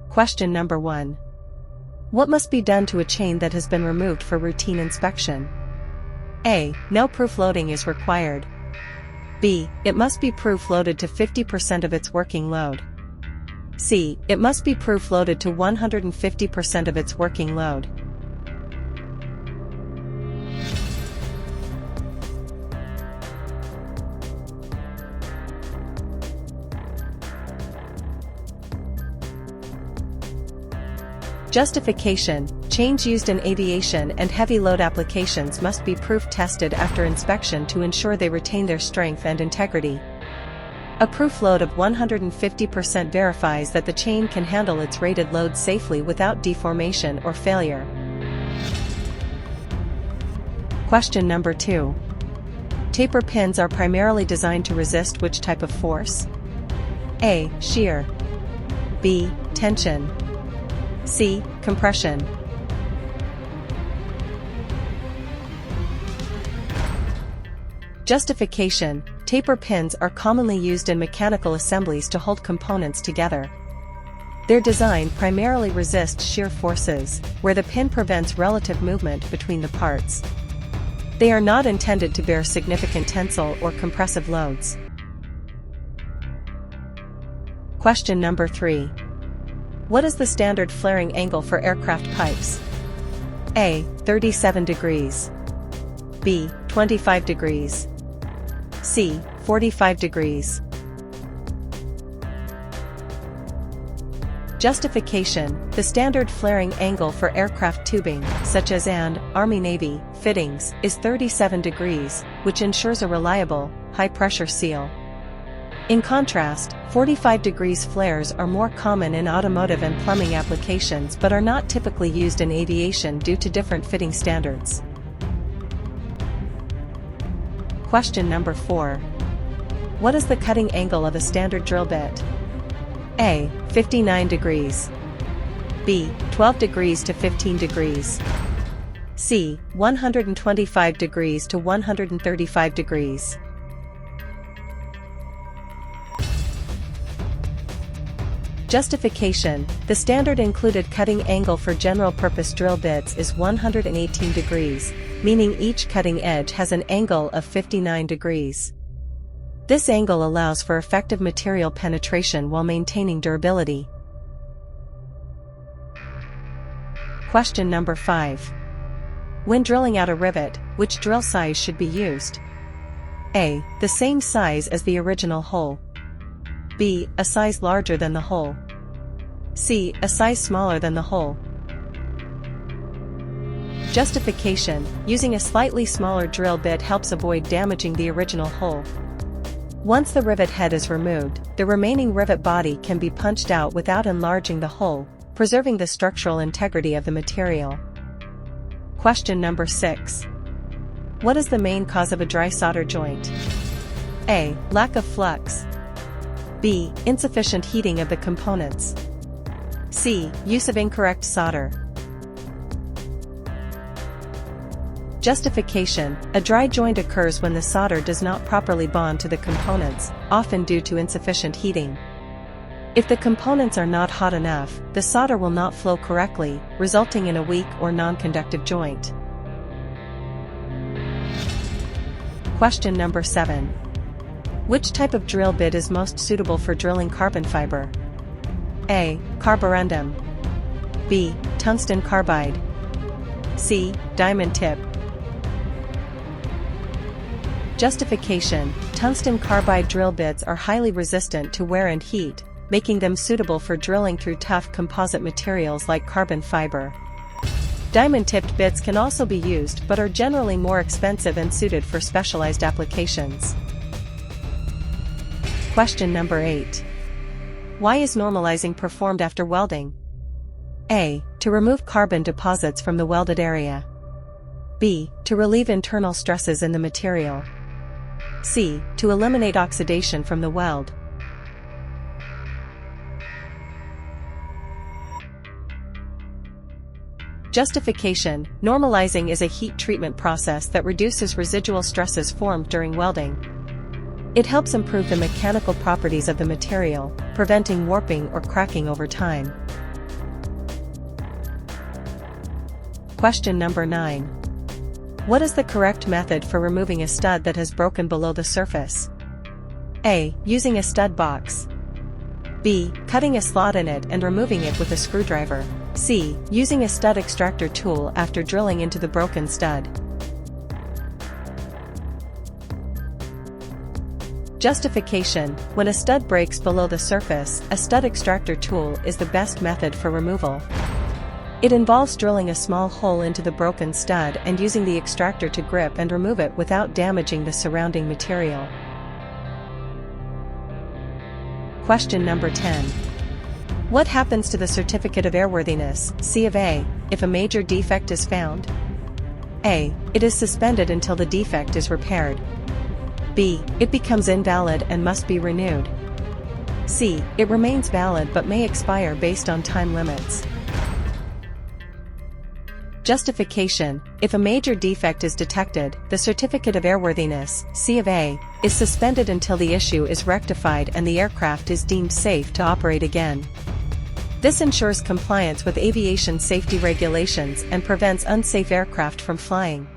Question number 1. What must be done to a chain that has been removed for routine inspection? A. No proof loading is required. B. It must be proof loaded to 50% of its working load. C. It must be proof loaded to 150% of its working load. Justification: chains used in aviation and heavy load applications must be proof tested after inspection to ensure they retain their strength and integrity. A proof load of 150% verifies that the chain can handle its rated load safely without deformation or failure. Question number 2. Taper pins are primarily designed to resist which type of force? A. Shear. B. Tension. C. Compression. Justification: taper pins are commonly used in mechanical assemblies to hold components together. Their design primarily resists shear forces, where the pin prevents relative movement between the parts. They are not intended to bear significant tensile or compressive loads. Question number 3. What is the standard flaring angle for aircraft pipes? A. 37 degrees. B. 25 degrees. C. 45 degrees. Justification: the standard flaring angle for aircraft tubing, such as and Army-Navy fittings, is 37 degrees, which ensures a reliable, high-pressure seal. In contrast, 45 degrees flares are more common in automotive and plumbing applications but are not typically used in aviation due to different fitting standards. Question number 4. What is the cutting angle of a standard drill bit? A. 59 degrees. B. 12 degrees to 15 degrees. C. 125 degrees to 135 degrees. Justification: the standard included cutting angle for general-purpose drill bits is 118 degrees, meaning each cutting edge has an angle of 59 degrees. This angle allows for effective material penetration while maintaining durability. Question number 5. When drilling out a rivet, which drill size should be used? A. The same size as the original hole. B. A size larger than the hole. C. A size smaller than the hole. Justification: using a slightly smaller drill bit helps avoid damaging the original hole. Once the rivet head is removed, the remaining rivet body can be punched out without enlarging the hole, preserving the structural integrity of the material. Question number 6. What is the main cause of a dry solder joint? A. Lack of flux. B. Insufficient heating of the components. C. Use of incorrect solder. Justification: a dry joint occurs when the solder does not properly bond to the components, often due to insufficient heating. If the components are not hot enough, the solder will not flow correctly, resulting in a weak or non-conductive joint. Question number 7. Which type of drill bit is most suitable for drilling carbon fiber? A. Carborundum. B. Tungsten carbide. C. Diamond tip. Justification: tungsten carbide drill bits are highly resistant to wear and heat, making them suitable for drilling through tough composite materials like carbon fiber. Diamond-tipped bits can also be used but are generally more expensive and suited for specialized applications. Question number 8. Why is normalizing performed after welding? A. To remove carbon deposits from the welded area. B. To relieve internal stresses in the material. C. To eliminate oxidation from the weld. Justification: normalizing is a heat treatment process that reduces residual stresses formed during welding. It helps improve the mechanical properties of the material, preventing warping or cracking over time. Question number 9. What is the correct method for removing a stud that has broken below the surface? A. Using a stud box. B. Cutting a slot in it and removing it with a screwdriver. C. Using a stud extractor tool after drilling into the broken stud. Justification: when a stud breaks below the surface, a stud extractor tool is the best method for removal. It involves drilling a small hole into the broken stud and using the extractor to grip and remove it without damaging the surrounding material. Question number 10. What happens to the certificate of airworthiness, C of A, if a major defect is found? A. It is suspended until the defect is repaired. B. It becomes invalid and must be renewed. C. It remains valid but may expire based on time limits. Justification: if a major defect is detected, the certificate of airworthiness, C of A, is suspended until the issue is rectified and the aircraft is deemed safe to operate again. This ensures compliance with aviation safety regulations and prevents unsafe aircraft from flying.